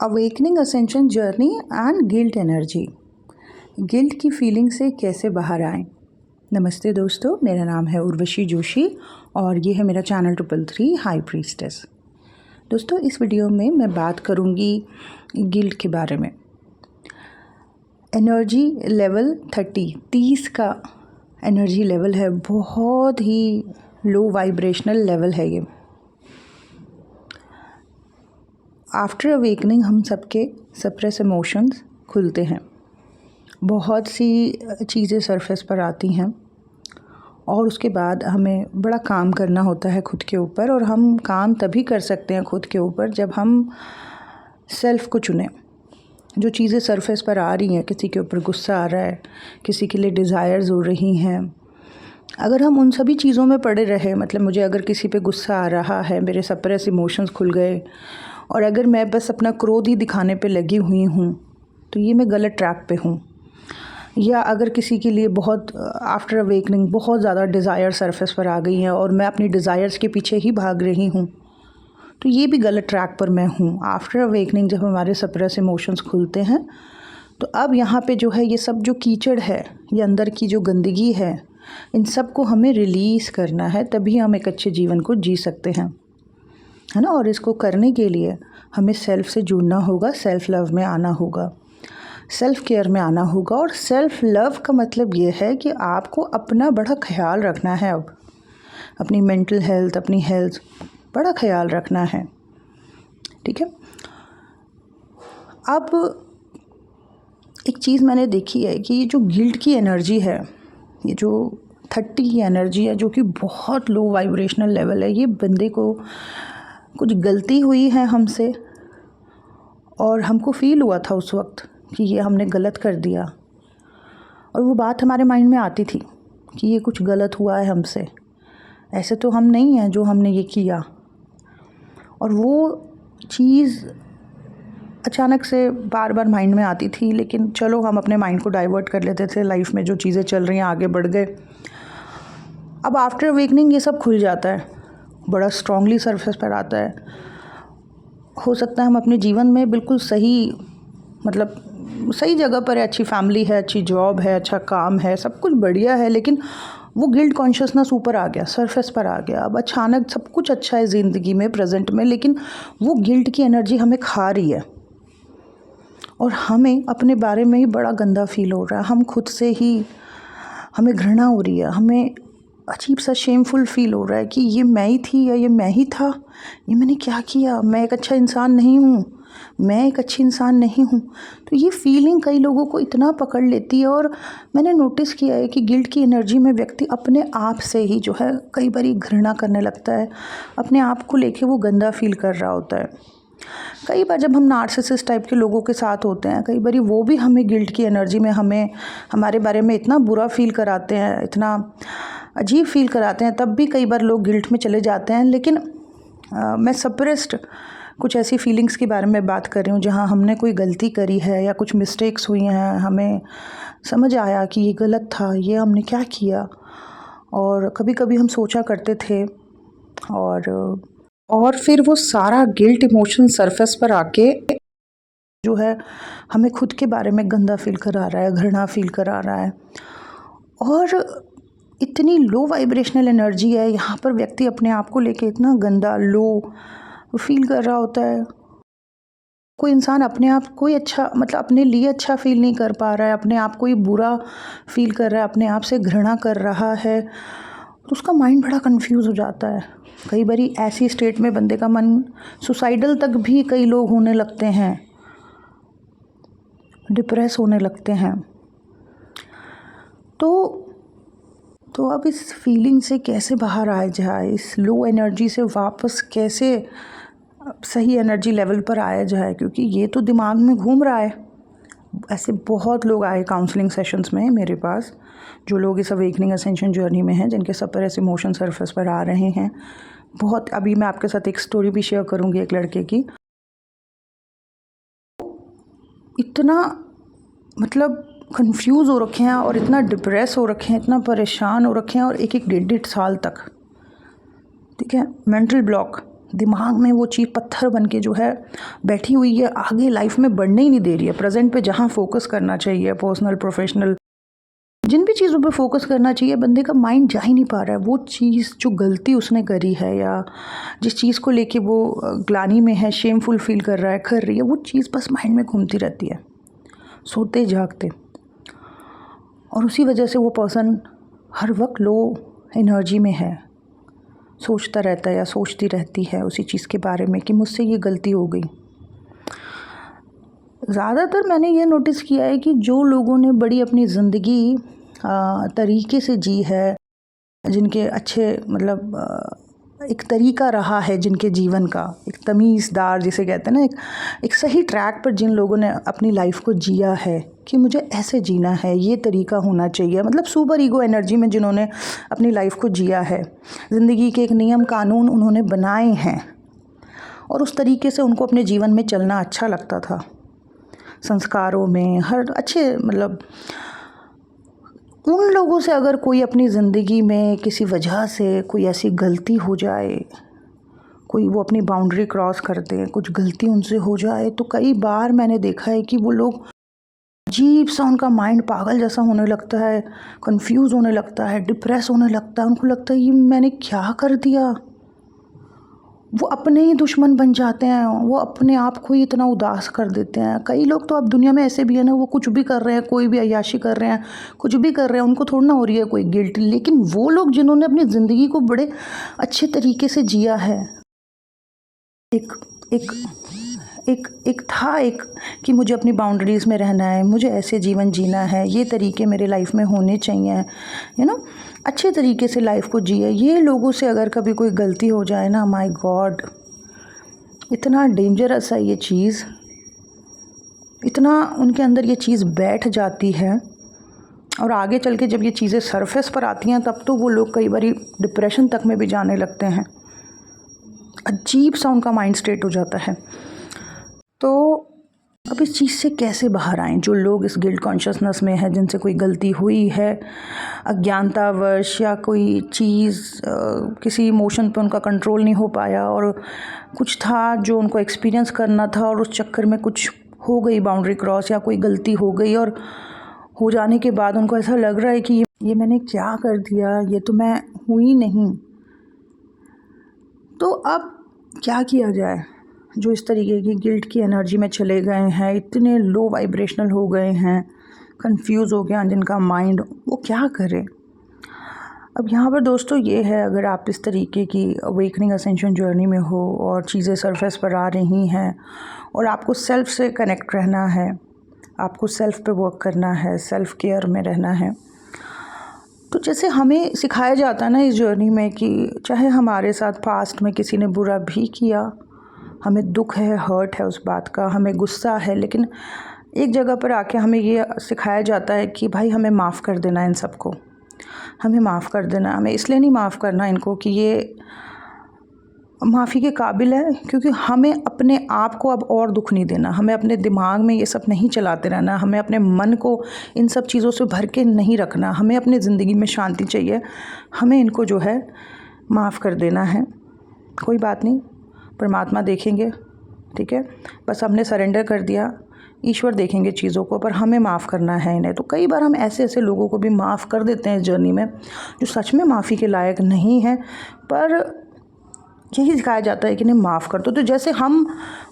Awakening ascension journey and guilt energy. Guilt की feeling से कैसे बाहर आएं। नमस्ते दोस्तों, मेरा नाम है उर्वशी जोशी और ये है मेरा चैनल 333 हाई प्रीस्टेस। दोस्तों, इस वीडियो में मैं बात करूँगी गिल्ट के बारे में। एनर्जी लेवल 30 का एनर्जी लेवल है, बहुत ही लो वाइब्रेशनल लेवल है ये। आफ्टर अवेकनिंग हम सबके सप्रेस इमोशंस खुलते हैं, बहुत सी चीज़ें सरफेस पर आती हैं और उसके बाद हमें बड़ा काम करना होता है खुद के ऊपर। और हम काम तभी कर सकते हैं खुद के ऊपर जब हम सेल्फ़ को चुनें। जो चीज़ें सरफेस पर आ रही हैं, किसी के ऊपर गुस्सा आ रहा है, किसी के लिए डिज़ायर्स हो रही हैं, अगर हम उन सभी चीज़ों में पड़े रहे, मतलब मुझे अगर किसी पे गुस्सा आ रहा है, मेरे सप्रेस इमोशंस खुल गए और अगर मैं बस अपना क्रोध ही दिखाने पे लगी हुई हूँ, तो ये मैं गलत ट्रैक पे हूँ। या अगर किसी के लिए बहुत आफ्टर अवेकनिंग बहुत ज़्यादा डिज़ायर सरफेस पर आ गई हैं और मैं अपनी डिज़ायर्स के पीछे ही भाग रही हूँ, तो ये भी गलत ट्रैक पर मैं हूँ। आफ्टर अवेकनिंग जब हमारे सप्रेस इमोशंस खुलते हैं, तो अब यहाँ पे जो है ये सब जो कीचड़ है, ये अंदर की जो गंदगी है, इन सब को हमें रिलीज़ करना है, तभी हम एक अच्छे जीवन को जी सकते हैं, है ना। और इसको करने के लिए हमें सेल्फ़ से जुड़ना होगा, सेल्फ़ लव में आना होगा, सेल्फ़ केयर में आना होगा। और सेल्फ़ लव का मतलब ये है कि आपको अपना बड़ा ख्याल रखना है। अब अपनी मेंटल हेल्थ, अपनी हेल्थ बड़ा ख्याल रखना है, ठीक है। अब एक चीज़ मैंने देखी है कि ये जो गिल्ट की एनर्जी है, ये जो 30 की एनर्जी है, जो कि बहुत लो वाइब्रेशनल लेवल है, ये बंदे को कुछ गलती हुई है हमसे और हमको फ़ील हुआ था उस वक्त कि ये हमने गलत कर दिया, और वो बात हमारे माइंड में आती थी कि ये कुछ गलत हुआ है हमसे, ऐसे तो हम नहीं हैं जो हमने ये किया। और वो चीज़ अचानक से बार बार माइंड में आती थी, लेकिन चलो हम अपने माइंड को डाइवर्ट कर लेते थे, लाइफ में जो चीज़ें चल रही हैं आगे बढ़ गए। अब आफ्टर अवेकनिंग ये सब खुल जाता है, बड़ा स्ट्रांगली सरफेस पर आता है। हो सकता है हम अपने जीवन में बिल्कुल सही, मतलब सही जगह पर है, अच्छी फैमिली है, अच्छी जॉब है, अच्छा काम है, सब कुछ बढ़िया है, लेकिन वो गिल्ट कॉन्शियसनेस ऊपर आ गया, सरफेस पर आ गया। अब अचानक सब कुछ अच्छा है ज़िंदगी में, प्रेजेंट में, लेकिन वो गिल्ट की एनर्जी हमें खा रही है और हमें अपने बारे में ही बड़ा गंदा फील हो रहा है। हम खुद से ही, हमें घृणा हो रही है, हमें अजीब सा शेमफुल फील हो रहा है कि ये मैं ही थी या ये मैं ही था, ये मैंने क्या किया, मैं एक अच्छा इंसान नहीं हूँ, मैं एक अच्छी इंसान नहीं हूँ। तो ये फीलिंग कई लोगों को इतना पकड़ लेती है, और मैंने नोटिस किया है कि गिल्ट की एनर्जी में व्यक्ति अपने आप से ही जो है कई बार घृणा करने लगता है, अपने आप को लेके वो गंदा फील कर रहा होता है। कई बार जब हम नार्सिसिस्ट टाइप के लोगों के साथ होते हैं, कई बार वो भी हमें गिल्ट की एनर्जी में हमें हमारे बारे में इतना बुरा फील कराते हैं, इतना अजीब फील कराते हैं, तब भी कई बार लोग गिल्ट में चले जाते हैं। लेकिन मैं सप्रेस्ड कुछ ऐसी फीलिंग्स के बारे में बात कर रही हूँ जहाँ हमने कोई गलती करी है या कुछ मिस्टेक्स हुई हैं, हमें समझ आया कि ये गलत था, ये हमने क्या किया, और कभी कभी हम सोचा करते थे और फिर वो सारा गिल्ट इमोशन सरफेस पर आके जो है हमें खुद के बारे में गंदा फील करा रहा है, घृणा फील करा रहा है। और इतनी लो वाइब्रेशनल एनर्जी है यहाँ पर, व्यक्ति अपने आप को लेके इतना गंदा लो फील कर रहा होता है। कोई इंसान अपने आप को ही अच्छा, मतलब अपने लिए अच्छा फील नहीं कर पा रहा है, अपने आप को ही बुरा फील कर रहा है, अपने आप से घृणा कर रहा है, तो उसका माइंड बड़ा कंफ्यूज हो जाता है। कई बारी ऐसी स्टेट में बंदे का मन सुसाइडल तक भी कई लोग होने लगते हैं, डिप्रेस होने लगते हैं। तो अब इस फीलिंग से कैसे बाहर आया जाए, इस लो एनर्जी से वापस कैसे सही एनर्जी लेवल पर आया जाए, क्योंकि ये तो दिमाग में घूम रहा है। ऐसे बहुत लोग आए काउंसलिंग सेशंस में मेरे पास, जो लोग इस अवेकनिंग असेंशन जर्नी में हैं, जिनके सप्रेस इमोशन सरफेस पर आ रहे हैं बहुत। अभी मैं आपके साथ एक स्टोरी भी शेयर करूँगी एक लड़के की। इतना मतलब कंफ्यूज हो रखे हैं और इतना डिप्रेस हो रखे हैं, इतना परेशान हो रखे हैं, और एक 1.5 साल तक, ठीक है, मेंटल ब्लॉक दिमाग में वो चीज़ पत्थर बन के जो है बैठी हुई है, आगे लाइफ में बढ़ने ही नहीं दे रही है। प्रेजेंट पे जहाँ फोकस करना चाहिए, पर्सनल प्रोफेशनल जिन भी चीज़ों पे फोकस करना चाहिए, बंदे का माइंड जा ही नहीं पा रहा है। वो चीज़ जो गलती उसने करी है या जिस चीज़ को लेके वो ग्लानि में है, शेमफुल फील कर रहा है, कर रही है, वो चीज़ बस माइंड में घूमती रहती है सोते जागते। और उसी वजह से वो पर्सन हर वक्त लो एनर्जी में है, सोचता रहता है या सोचती रहती है उसी चीज़ के बारे में कि मुझसे ये गलती हो गई। ज़्यादातर मैंने ये नोटिस किया है कि जो लोगों ने बड़ी अपनी ज़िंदगी तरीके से जी है, जिनके अच्छे एक तरीका रहा है जिनके जीवन का, एक तमीज़दार जिसे कहते हैं ना, एक सही ट्रैक पर जिन लोगों ने अपनी लाइफ को जिया है कि मुझे ऐसे जीना है, ये तरीका होना चाहिए, सुपर ईगो एनर्जी में जिन्होंने अपनी लाइफ को जिया है, ज़िंदगी के एक नियम कानून उन्होंने बनाए हैं और उस तरीके से उनको अपने जीवन में चलना अच्छा लगता था, संस्कारों में हर अच्छे उन लोगों से अगर कोई अपनी ज़िंदगी में किसी वजह से कोई ऐसी गलती हो जाए, कोई वो अपनी बाउंड्री क्रॉस कर दे, कुछ गलती उनसे हो जाए, तो कई बार मैंने देखा है कि वो लोग अजीब सा, उनका माइंड पागल जैसा होने लगता है, कंफ्यूज होने लगता है, डिप्रेस होने लगता है। उनको लगता है ये मैंने क्या कर दिया। वो अपने ही दुश्मन बन जाते हैं, वो अपने आप को ही इतना उदास कर देते हैं। कई लोग तो अब दुनिया में ऐसे भी है ना, वो कुछ भी कर रहे हैं, कोई भी अय्याशी कर रहे हैं, कुछ भी कर रहे हैं, उनको थोड़ा ना हो रही है कोई गिल्ट। लेकिन वो लोग जिन्होंने अपनी ज़िंदगी को बड़े अच्छे तरीके से जिया है, एक एक एक एक था एक कि मुझे अपनी बाउंड्रीज़ में रहना है, मुझे ऐसे जीवन जीना है, ये तरीके मेरे लाइफ में होने चाहिए, अच्छे तरीके से लाइफ को जिए। ये लोगों से अगर कभी कोई गलती हो जाए ना, माय गॉड, इतना डेंजरस है ये चीज़, इतना उनके अंदर ये चीज़ बैठ जाती है। और आगे चल के जब ये चीज़ें सरफेस पर आती हैं तब तो वो लोग कई बार डिप्रेशन तक में भी जाने लगते हैं। अजीब सा उनका माइंड स्टेट हो जाता है। तो अब इस चीज़ से कैसे बाहर आएँ? जो लोग इस गिल्ट कॉन्शियसनेस में है, जिनसे कोई गलती हुई है अज्ञानतावश, या कोई चीज़ किसी इमोशन पे उनका कंट्रोल नहीं हो पाया, और कुछ था जो उनको एक्सपीरियंस करना था और उस चक्कर में कुछ हो गई बाउंड्री क्रॉस, या कोई गलती हो गई, और हो जाने के बाद उनको ऐसा लग रहा है कि ये मैंने क्या कर दिया, ये तो मैं हुई नहीं। तो अब क्या किया जाए? जो इस तरीके की गिल्ट की एनर्जी में चले गए हैं, इतने लो वाइब्रेशनल हो गए हैं, कंफ्यूज हो गया जिनका माइंड, वो क्या करें? अब यहाँ पर दोस्तों ये है, अगर आप इस तरीके की अवेकनिंग असेंशन जर्नी में हो और चीज़ें सरफेस पर आ रही हैं और आपको सेल्फ से कनेक्ट रहना है, आपको सेल्फ पे वर्क करना है, सेल्फ केयर में रहना है, तो जैसे हमें सिखाया जाता है ना इस जर्नी में कि चाहे हमारे साथ पास्ट में किसी ने बुरा भी किया, हमें दुख है, हर्ट है उस बात का, हमें गुस्सा है, लेकिन एक जगह पर आके हमें ये सिखाया जाता है कि भाई हमें माफ़ कर देना इन सबको, हमें माफ़ कर देना। हमें इसलिए नहीं माफ़ करना इनको कि ये माफ़ी के काबिल है, क्योंकि हमें अपने आप को अब और दुख नहीं देना, हमें अपने दिमाग में ये सब नहीं चलाते रहना, हमें अपने मन को इन सब चीज़ों से भर के नहीं रखना, हमें अपनी ज़िंदगी में शांति चाहिए, हमें इनको जो है माफ़ कर देना है। कोई बात नहीं, परमात्मा देखेंगे, ठीक है, बस हमने सरेंडर कर दिया, ईश्वर देखेंगे चीज़ों को, पर हमें माफ़ करना है इन्हें। तो कई बार हम ऐसे ऐसे लोगों को भी माफ़ कर देते हैं इस जर्नी में जो सच में माफ़ी के लायक नहीं है, पर यही सिखाया जाता है कि नहीं माफ़ कर दो। तो जैसे हम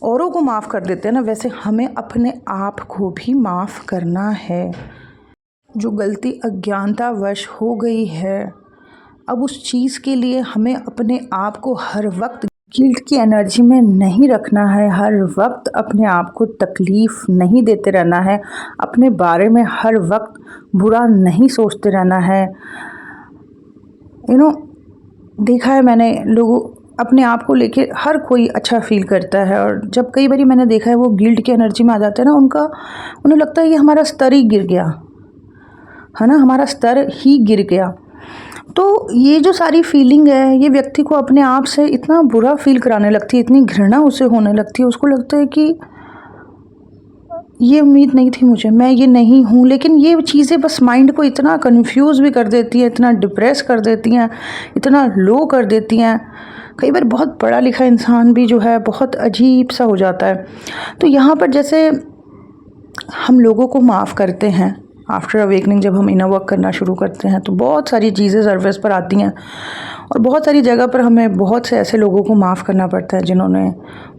औरों को माफ़ कर देते हैं ना, वैसे हमें अपने आप को भी माफ़ करना है। जो गलती अज्ञानतावश हो गई है, अब उस चीज़ के लिए हमें अपने आप को हर वक्त गिल्ट की एनर्जी में नहीं रखना है, हर वक्त अपने आप को तकलीफ़ नहीं देते रहना है, अपने बारे में हर वक्त बुरा नहीं सोचते रहना है। देखा है मैंने, लोगों अपने आप को लेके हर कोई अच्छा फील करता है, और जब कई बारी मैंने देखा है वो गिल्ट की एनर्जी में आ जाते हैं ना, उन्हें लगता है कि हमारा स्तर ही गिर गया है ना, हमारा स्तर ही गिर गया। तो ये जो सारी फीलिंग है, ये व्यक्ति को अपने आप से इतना बुरा फील कराने लगती है, इतनी घृणा उसे होने लगती है, उसको लगता है कि ये उम्मीद नहीं थी मुझे, मैं ये नहीं हूँ। लेकिन ये चीज़ें बस माइंड को इतना कंफ्यूज भी कर देती हैं, इतना डिप्रेस कर देती हैं, इतना लो कर देती हैं। कई बार बहुत पढ़ा लिखा इंसान भी जो है बहुत अजीब सा हो जाता है। तो यहाँ पर जैसे हम लोगों को माफ़ करते हैं आफ्टर अवेकनिंग, जब हम इनर वर्क करना शुरू करते हैं तो बहुत सारी चीज़ें सरफेस पर आती हैं और बहुत सारी जगह पर हमें बहुत से ऐसे लोगों को माफ़ करना पड़ता है जिन्होंने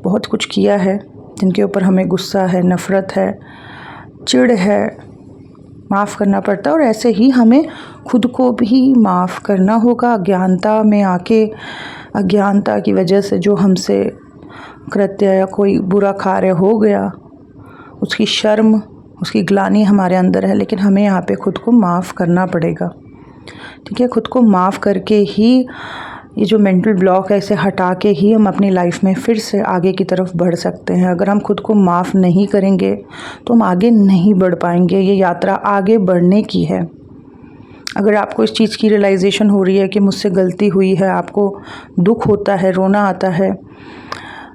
बहुत कुछ किया है, जिनके ऊपर हमें गुस्सा है, नफ़रत है, चिढ़ है, माफ़ करना पड़ता है। और ऐसे ही हमें खुद को भी माफ़ करना होगा। अज्ञानता में आके, अज्ञानता की वजह से जो हमसे कृत्य या कोई बुरा कार्य हो गया, उसकी शर्म, उसकी ग्लानि हमारे अंदर है, लेकिन हमें यहाँ पे खुद को माफ़ करना पड़ेगा। ठीक है, खुद को माफ़ करके ही ये जो मेंटल ब्लॉक है इसे हटा के ही हम अपनी लाइफ में फिर से आगे की तरफ बढ़ सकते हैं। अगर हम खुद को माफ़ नहीं करेंगे तो हम आगे नहीं बढ़ पाएंगे। ये यात्रा आगे बढ़ने की है। अगर आपको इस चीज़ की रियलाइजेशन हो रही है कि मुझसे गलती हुई है, आपको दुख होता है, रोना आता है,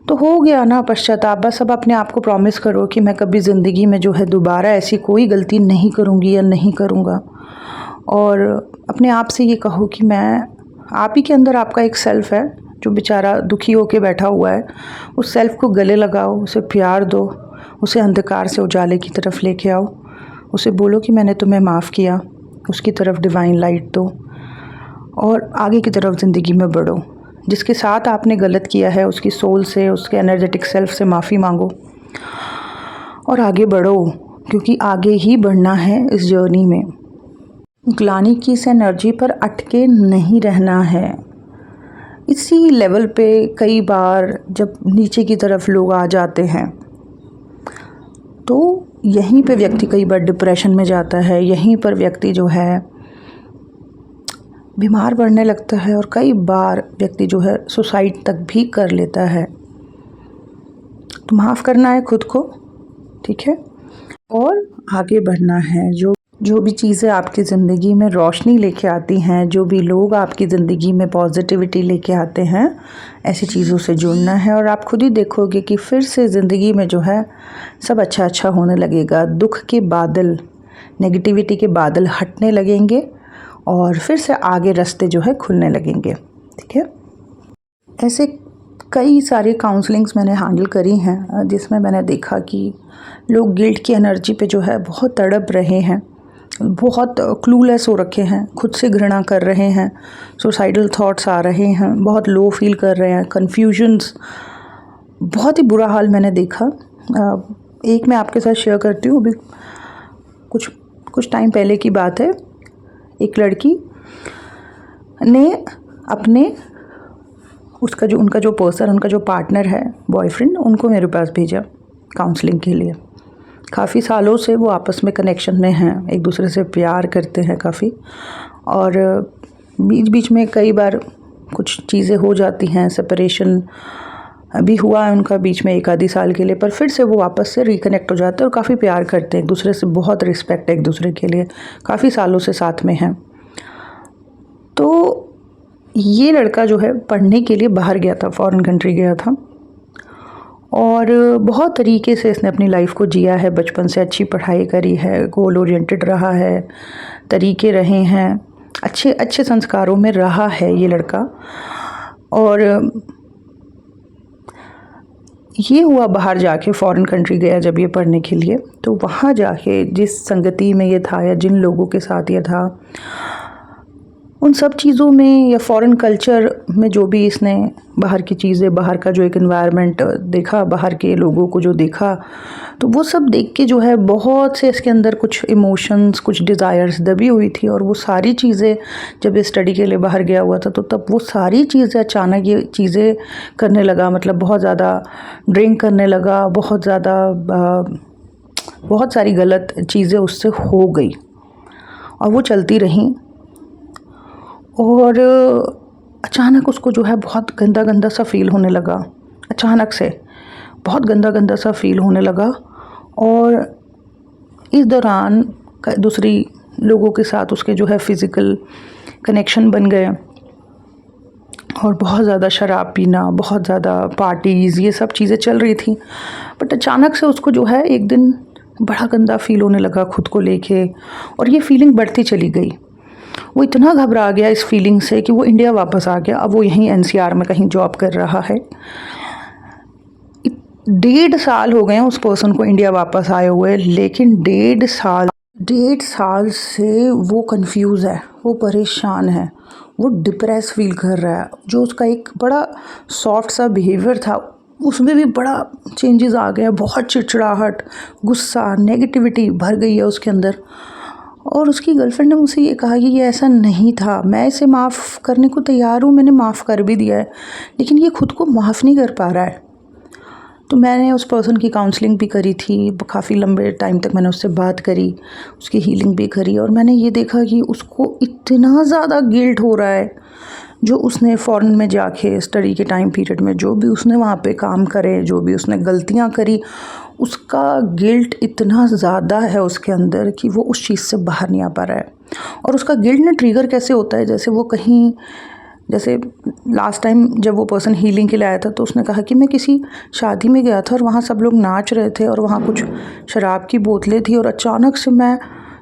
तो हो गया ना पश्चाताप। बस अब अपने आप को प्रॉमिस करो कि मैं कभी ज़िंदगी में जो है दोबारा ऐसी कोई गलती नहीं करूँगी या नहीं करूँगा। और अपने आप से ये कहो कि मैं, आप ही के अंदर आपका एक सेल्फ़ है जो बेचारा दुखी होके बैठा हुआ है। उस सेल्फ़ को गले लगाओ, उसे प्यार दो, उसे अंधकार से उजाले की तरफ लेके आओ। उसे बोलो कि मैंने तुम्हें माफ़ किया, उसकी तरफ डिवाइन लाइट दो और आगे की तरफ ज़िंदगी में बढ़ो। जिसके साथ आपने गलत किया है उसकी सोल से, उसके एनर्जेटिक सेल्फ से माफ़ी मांगो और आगे बढ़ो, क्योंकि आगे ही बढ़ना है इस जर्नी में। ग्लानि की इस एनर्जी पर अटके नहीं रहना है। इसी लेवल पे कई बार जब नीचे की तरफ लोग आ जाते हैं तो यहीं पे व्यक्ति कई बार डिप्रेशन में जाता है, यहीं पर व्यक्ति जो है बीमार पड़ने लगता है और कई बार व्यक्ति जो है सुसाइड तक भी कर लेता है। तो माफ़ करना है खुद को, ठीक है, और आगे बढ़ना है। जो भी चीज़ें आपकी ज़िंदगी में रोशनी लेके आती हैं, जो भी लोग आपकी ज़िंदगी में पॉजिटिविटी लेके आते हैं, ऐसी चीज़ों से जुड़ना है और आप खुद ही देखोगे कि फिर से ज़िंदगी में जो है सब अच्छा अच्छा होने लगेगा। दुख के बादल, नेगेटिविटी के बादल हटने लगेंगे और फिर से आगे रास्ते जो है खुलने लगेंगे। ठीक है, ऐसे कई सारी काउंसलिंग्स मैंने हैंडल करी हैं जिसमें मैंने देखा कि लोग गिल्ट की एनर्जी पे जो है बहुत तड़प रहे हैं, बहुत क्लूलेस हो रखे हैं, खुद से घृणा कर रहे हैं, सुसाइडल थॉट्स आ रहे हैं, बहुत लो फील कर रहे हैं, कन्फ्यूजन्स, बहुत ही बुरा हाल मैंने देखा। एक मैं आपके साथ शेयर करती हूँ। अभी कुछ टाइम पहले की बात है। एक लड़की ने अपने उनका जो पार्टनर है, बॉयफ्रेंड, उनको मेरे पास भेजा काउंसलिंग के लिए। काफ़ी सालों से वो आपस में कनेक्शन में हैं, एक दूसरे से प्यार करते हैं काफ़ी, और बीच बीच में कई बार कुछ चीज़ें हो जाती हैं, सेपरेशन भी हुआ है उनका बीच में 1 आधी साल के लिए, पर फिर से वो वापस से रिकनेक्ट हो जाते हैं और काफ़ी प्यार करते हैं एक दूसरे से, बहुत रिस्पेक्ट है एक दूसरे के लिए, काफ़ी सालों से साथ में हैं। तो ये लड़का जो है पढ़ने के लिए बाहर गया था, फॉरेन कंट्री गया था और बहुत तरीके से इसने अपनी लाइफ को जिया है। बचपन से अच्छी पढ़ाई करी है, गोल ओरिएंटेड रहा है, तरीके रहे हैं, अच्छे अच्छे संस्कारों में रहा है ये लड़का। और ये हुआ बाहर जाके, फॉरेन कंट्री गया जब ये पढ़ने के लिए, तो वहाँ जाके जिस संगति में ये था या जिन लोगों के साथ ये था, उन सब चीज़ों में या फॉरेन कल्चर में जो भी इसने बाहर की चीज़ें, बाहर का जो एक एनवायरनमेंट देखा, बाहर के लोगों को जो देखा, तो वो सब देख के जो है बहुत से इसके अंदर कुछ इमोशंस, कुछ डिज़ायर्स दबी हुई थी। और वो सारी चीज़ें जब ये स्टडी के लिए बाहर गया हुआ था तो तब वो सारी चीज़ें अचानक ये चीज़ें करने लगा, मतलब बहुत ज़्यादा ड्रिंक करने लगा, बहुत सारी गलत चीज़ें उससे हो गई और वो चलती रहीं। और अचानक उसको जो है बहुत गंदा गंदा सा फील होने लगा, अचानक से बहुत गंदा गंदा सा फील होने लगा। और इस दौरान दूसरी लोगों के साथ उसके जो है फ़िज़िकल कनेक्शन बन गए और बहुत ज़्यादा शराब पीना, बहुत ज़्यादा पार्टीज़, ये सब चीज़ें चल रही थी। बट अचानक से उसको जो है एक दिन बड़ा गंदा फील होने लगा खुद को लेके, और ये फीलिंग बढ़ती चली गई। वो इतना घबरा गया इस फीलिंग से कि वो इंडिया वापस आ गया। अब वो यहीं एनसीआर में कहीं जॉब कर रहा है। 1.5 साल हो गए हैं उस पर्सन को इंडिया वापस आए हुए, लेकिन 1.5 साल से वो कंफ्यूज है, वो परेशान है, वो डिप्रेस फील कर रहा है। जो उसका एक बड़ा सॉफ्ट सा बिहेवियर था उसमें भी बड़ा चेंजेस आ गया। बहुत चिड़चिड़ाहट, गुस्सा, नेगेटिविटी भर गई है उसके अंदर। और उसकी गर्लफ्रेंड ने मुझसे ये कहा कि ये ऐसा नहीं था, मैं इसे माफ़ करने को तैयार हूँ, मैंने माफ़ कर भी दिया है, लेकिन ये खुद को माफ़ नहीं कर पा रहा है। तो मैंने उस पर्सन की काउंसलिंग भी करी थी, काफ़ी लंबे टाइम तक मैंने उससे बात करी, उसकी हीलिंग भी करी, और मैंने ये देखा कि उसको इतना ज़्यादा गिल्ट हो रहा है। जो उसने फ़ॉरेन में जाके स्टडी के टाइम पीरियड में जो भी उसने वहाँ पे काम करे, जो भी उसने गलतियाँ करी, उसका गिल्ट इतना ज़्यादा है उसके अंदर कि वो उस चीज़ से बाहर नहीं आ पा रहा है। और उसका गिल्ट ना ट्रिगर कैसे होता है, जैसे वो कहीं, जैसे लास्ट टाइम जब वो पर्सन हीलिंग के लिए आया था तो उसने कहा कि मैं किसी शादी में गया था और वहाँ सब लोग नाच रहे थे और वहाँ कुछ शराब की बोतलें थी, और अचानक से मैं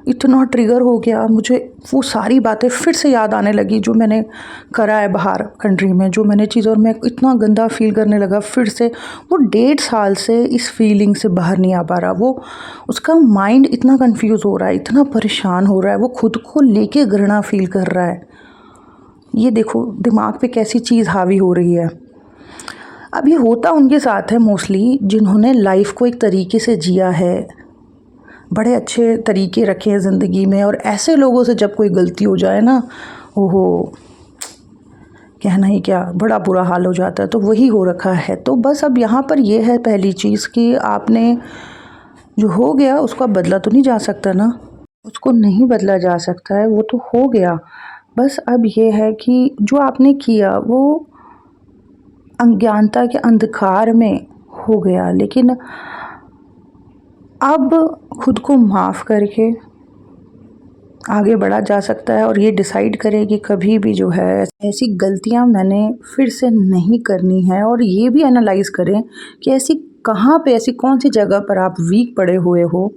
इतना ट्रिगर हो गया, मुझे वो सारी बातें फिर से याद आने लगी जो मैंने करा है बाहर कंट्री में, जो मैंने चीज़, और मैं इतना गंदा फील करने लगा फिर से। वो 1.5 साल से इस फीलिंग से बाहर नहीं आ पा रहा। वो उसका माइंड इतना कंफ्यूज हो रहा है, इतना परेशान हो रहा है, वो खुद को लेके घृणा फील कर रहा है। ये देखो दिमाग पे कैसी चीज़ हावी हो रही है। अब ये होता उनके साथ है मोस्टली जिन्होंने लाइफ को एक तरीके से जिया है, बड़े अच्छे तरीके रखे हैं ज़िंदगी में, और ऐसे लोगों से जब कोई गलती हो जाए ना, ओहो, कहना ही क्या, बड़ा बुरा हाल हो जाता है। तो वही हो रखा है। तो बस अब यहाँ पर ये है पहली चीज़ कि आपने जो हो गया उसको अब बदला तो नहीं जा सकता ना, उसको नहीं बदला जा सकता है, वो तो हो गया। बस अब ये है कि जो आपने किया वो अज्ञानता के अंधकार में हो गया, लेकिन अब खुद को माफ़ करके आगे बढ़ा जा सकता है, और ये डिसाइड करें कि कभी भी जो है ऐसी गलतियां मैंने फिर से नहीं करनी है। और ये भी एनालाइज करें कि ऐसी कहाँ पे, ऐसी कौन सी जगह पर आप वीक पड़े हुए हो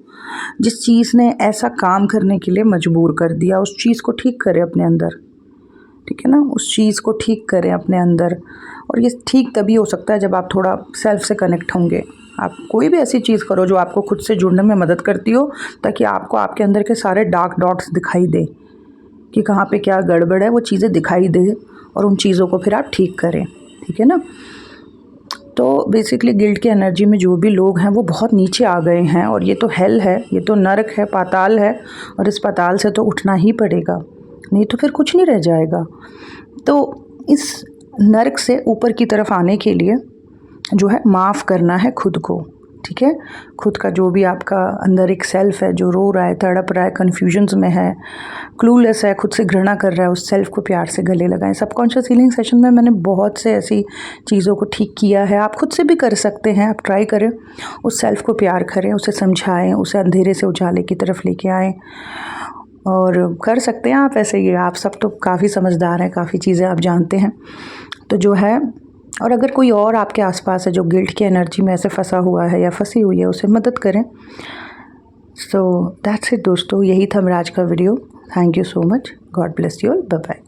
जिस चीज़ ने ऐसा काम करने के लिए मजबूर कर दिया। उस चीज़ को ठीक करें अपने अंदर, ठीक है ना, उस चीज़ को ठीक करें अपने अंदर। और ये ठीक तभी हो सकता है जब आप थोड़ा सेल्फ से कनेक्ट होंगे। आप कोई भी ऐसी चीज़ करो जो आपको खुद से जुड़ने में मदद करती हो, ताकि आपको आपके अंदर के सारे डार्क डॉट्स दिखाई दे कि कहाँ पे क्या गड़बड़ है, वो चीज़ें दिखाई दे, और उन चीज़ों को फिर आप ठीक करें, ठीक है ना। तो बेसिकली गिल्ट की एनर्जी में जो भी लोग हैं वो बहुत नीचे आ गए हैं, और ये तो हेल है, ये तो नरक है, पाताल है, और इस पाताल से तो उठना ही पड़ेगा, नहीं तो फिर कुछ नहीं रह जाएगा। तो इस नरक से ऊपर की तरफ आने के लिए जो है माफ़ करना है खुद को, ठीक है। खुद का जो भी आपका अंदर एक सेल्फ है जो रो रहा है, तड़प रहा है, कन्फ्यूजन्स में है, क्लूलेस है, खुद से घृणा कर रहा है, उस सेल्फ को प्यार से गले लगाएं। सबकॉन्शियस हीलिंग सेशन में मैंने बहुत से ऐसी चीज़ों को ठीक किया है, आप खुद से भी कर सकते हैं। आप ट्राई करें, उस सेल्फ को प्यार करें, उसे समझाएं, उसे अंधेरे से उजाले की तरफ लेके आएँ, और कर सकते हैं आप ऐसे। ये आप सब तो काफ़ी समझदार हैं, काफ़ी चीज़ें आप जानते हैं। तो जो है, और अगर कोई और आपके आसपास है जो गिल्ट की एनर्जी में ऐसे फंसा हुआ है या फंसी हुई है, उसे मदद करें। सो दैट्स इट दोस्तों, यही था मेरा आज का video. Thank you so much, God bless you all, bye bye.